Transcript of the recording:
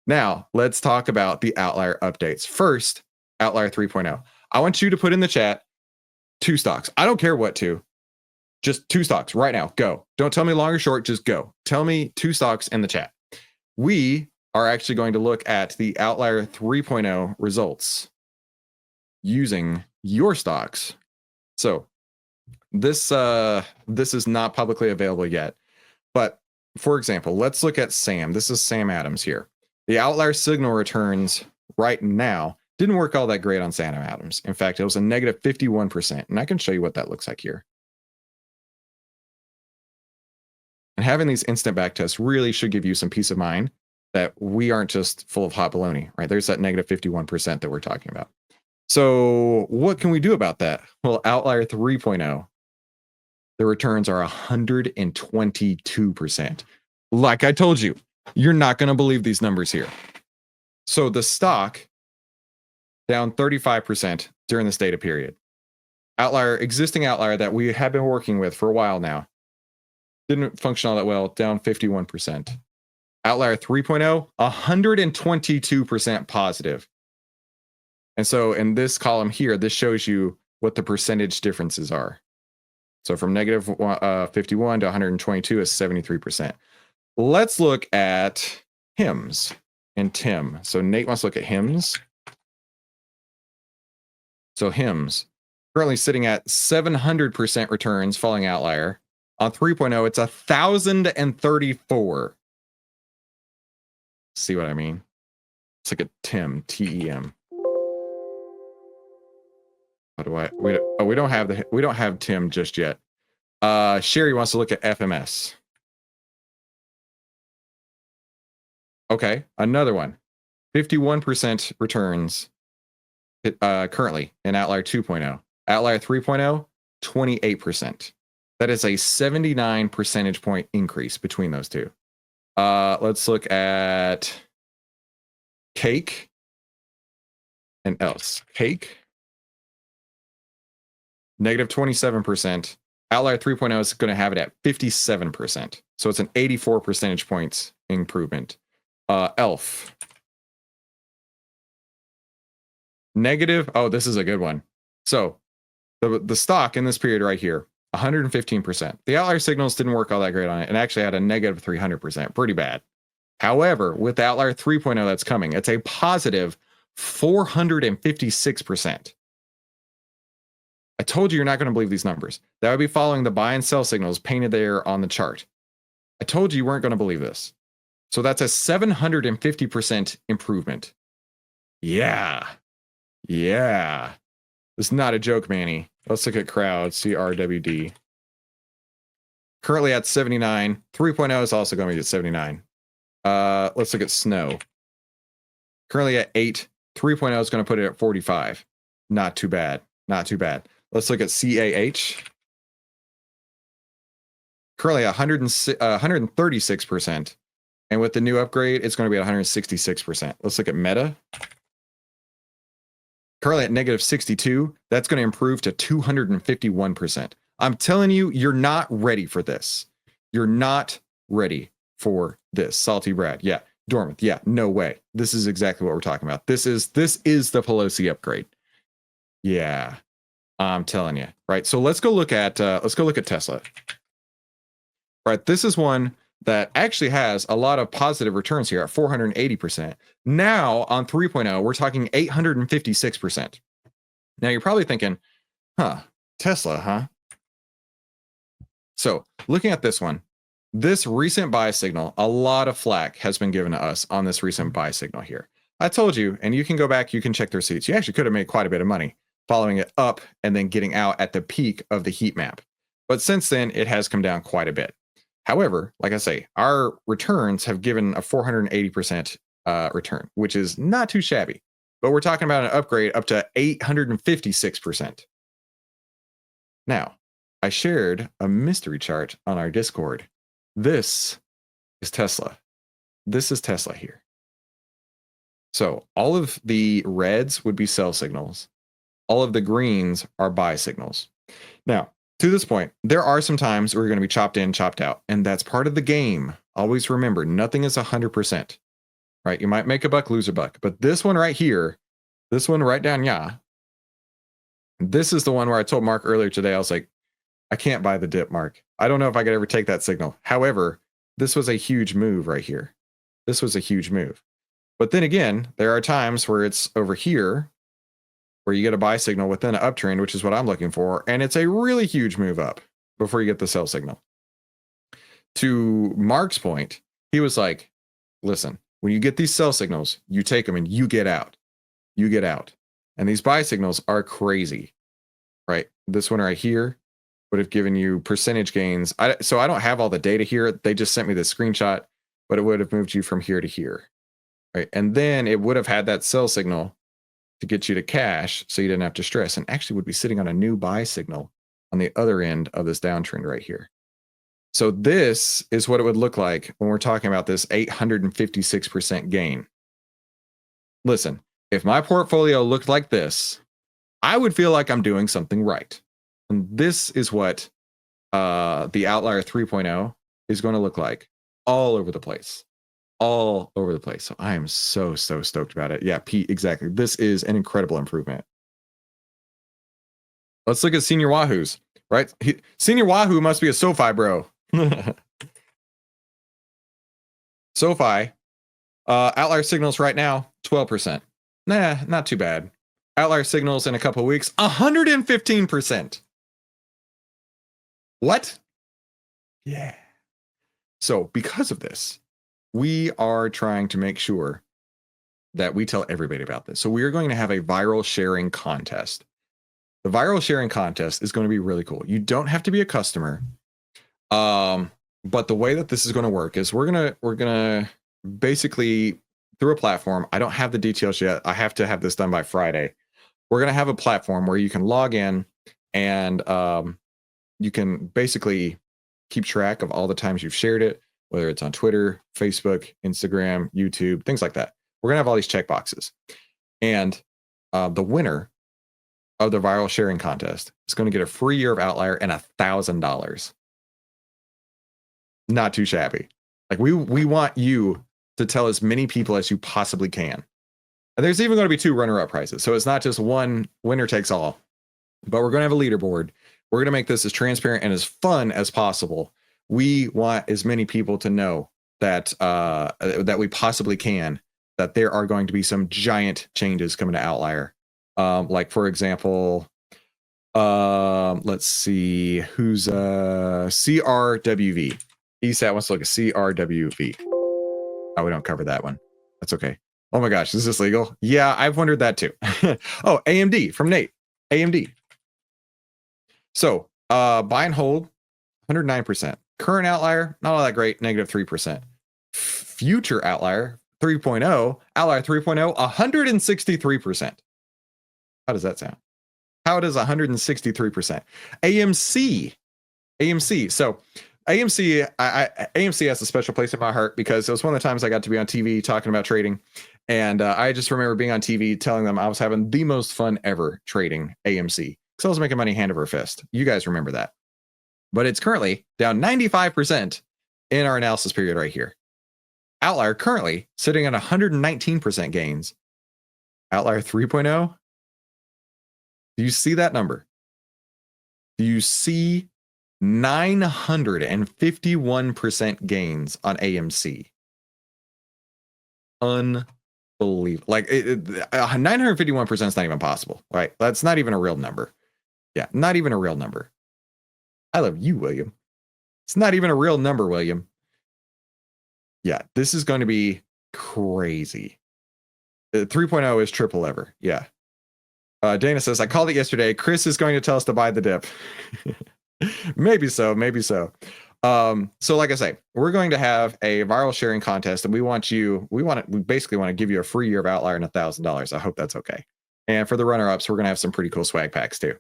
Now, let's talk about the Outlier updates. First, Outlier 3.0. I want you to put in the chat 2 stocks. I don't care what to. Just 2 stocks right now. Go. Don't tell me long or short. Just go. Tell me 2 stocks in the chat. We are actually going to look at the Outlier 3.0 results using your stocks. So this is not publicly available yet. But for example, let's look at Sam. This is Sam Adams here. The Outlier signal returns right now didn't work all that great on Sam Adams. In fact, it was a negative 51%. And I can show you what that looks like here. And having these instant backtests really should give you some peace of mind that we aren't just full of hot baloney, right? There's that negative 51% that we're talking about. So what can we do about that? Well, Outlier 3.0, the returns are 122%. Like I told you, you're not going to believe these numbers here. So the stock down 35% during this data period. Outlier, existing Outlier that we have been working with for a while now, didn't function all that well, down 51%. Outlier 3.0, 122% positive. And so in this column here, this shows you what the percentage differences are. So from negative 51 to 122 is 73%. Let's look at HIMS and TIM. So Nate wants to look at HIMS. So HIMS, currently sitting at 700% returns following Outlier. On 3.0, it's 1,034. See what I mean? It's like a TIM, T-E-M. How do I? We don't have TIM just yet. Sherry wants to look at FMS. Okay, another one. 51% returns currently in Outlier 2.0. Outlier 3.0, 28%. That is a 79 percentage point increase between those two. Let's look at Cake and else. Cake, negative 27%. Outlier 3.0 is going to have it at 57%. So it's an 84 percentage points improvement. Elf. Negative. Oh, this is a good one. So the stock in this period right here, 115%. The Outlier signals didn't work all that great on it and actually had a negative 300%. Pretty bad. However, with the Outlier 3.0 that's coming, it's a positive 456%. I told you you're not going to believe these numbers. That would be following the buy and sell signals painted there on the chart. I told you you weren't going to believe this. So that's a 750% improvement. Yeah. Yeah. It's not a joke, Manny. Let's look at crowd, CRWD. Currently at 79. 3.0 is also going to be at 79. Let's look at snow. Currently at 8. 3.0 is going to put it at 45. Not too bad. Not too bad. Let's look at CAH. Currently at 136%. And with the new upgrade, it's going to be at 166%. Let's look at Meta. Currently at negative 62. That's going to improve to 251%. I'm telling you, you're not ready for this. You're not ready for this. Salty Brad. Yeah. Dormant. Yeah. No way. This is exactly what we're talking about. This is the Pelosi upgrade. Yeah. I'm telling you. Right. So let's go look at Tesla. Right. This is one that actually has a lot of positive returns here at 480%. Now on 3.0, we're talking 856%. Now you're probably thinking, Tesla, huh? So looking at this one, this recent buy signal, a lot of flack has been given to us on this recent buy signal here. I told you, and you can go back, you can check the receipts. You actually could have made quite a bit of money following it up and then getting out at the peak of the heat map. But since then, it has come down quite a bit. However, like I say, our returns have given a 480% return, which is not too shabby. But we're talking about an upgrade up to 856%. Now, I shared a mystery chart on our Discord. This is Tesla. This is Tesla here. So all of the reds would be sell signals. All of the greens are buy signals. Now, to this point, there are some times where you're going to be chopped in, chopped out, and that's part of the game. Always remember, nothing is 100%. right? You might make a buck, lose a buck. But this one right here, this one right down, yeah. This is the one where I told Mark earlier today, I was like, I can't buy the dip, Mark. I don't know if I could ever take that signal. However, this was a huge move right here. This was a huge move. But then again, there are times where it's over here where you get a buy signal within an uptrend, which is what I'm looking for. And it's a really huge move up before you get the sell signal. To Mark's point, he was like, listen, when you get these sell signals, you take them and you get out. You get out. And these buy signals are crazy, right? This one right here would have given you percentage gains. So I don't have all the data here. They just sent me the screenshot, but it would have moved you from here to here, right? And then it would have had that sell signal to get you to cash so you didn't have to stress, and actually would be sitting on a new buy signal on the other end of this downtrend right here. So this is what it would look like when we're talking about this 856% gain. Listen, if my portfolio looked like this, I would feel like I'm doing something right. And this is what the Outlier 3.0 is going to look like all over the place. All over the place. So I am so stoked about it. Yeah, Pete, exactly. This is an incredible improvement. Let's look at Senior Wahoo's, right? Senior Wahoo must be a SoFi bro. SoFi, Outlier signals right now, 12%. Nah, not too bad. Outlier signals in a couple of weeks, 115%. What? Yeah. So because of this, we are trying to make sure that we tell everybody about this. So we are going to have a viral sharing contest. The viral sharing contest is going to be really cool. You don't have to be a customer. But the way that this is going to work is we're gonna basically, through a platform. I don't have the details yet. I have to have this done by Friday. We're gonna have a platform where you can log in and you can basically keep track of all the times you've shared it, whether it's on Twitter, Facebook, Instagram, YouTube, things like that. We're gonna have all these check boxes, and the winner of the viral sharing contest is going to get a free year of Outlier and $1,000. Not too shabby. Like we want you to tell as many people as you possibly can. And there's even going to be 2 runner-up prizes. So it's not just one winner takes all, but we're going to have a leaderboard. We're going to make this as transparent and as fun as possible. We want as many people to know that that we possibly can, that there are going to be some giant changes coming to Outlier. Like for example, let's see, who's CRWV. ESAT wants to look at CRWV. Oh, we don't cover that one. That's okay. Oh my gosh, is this legal? Yeah, I've wondered that too. Oh, AMD from Nate. AMD. So buy and hold, 109%. Current Outlier, not all that great, -3%. Future Outlier 3.0, Outlier 3.0, 163%. How does that sound? How does 163%? AMC. So AMC, AMC has a special place in my heart because it was one of the times I got to be on TV talking about trading. And I just remember being on TV telling them I was having the most fun ever trading AMC because I was making money hand over fist. You guys remember that. But it's currently down 95% in our analysis period right here. Outlier currently sitting at 119% gains. Outlier 3.0. Do you see that number? Do you see 951% gains on AMC? Unbelievable. Like 951% is not even possible, right? That's not even a real number. Yeah, not even a real number. I love you, William. It's not even a real number, William. Yeah, this is going to be crazy. 3.0 is triple ever. Yeah. Dana says, I called it yesterday. Chris is going to tell us to buy the dip. Maybe so. So like I say, we're going to have a viral sharing contest, and we basically want to give you a free year of Outlier and $1,000. I hope that's okay. And for the runner-ups, we're going to have some pretty cool swag packs too.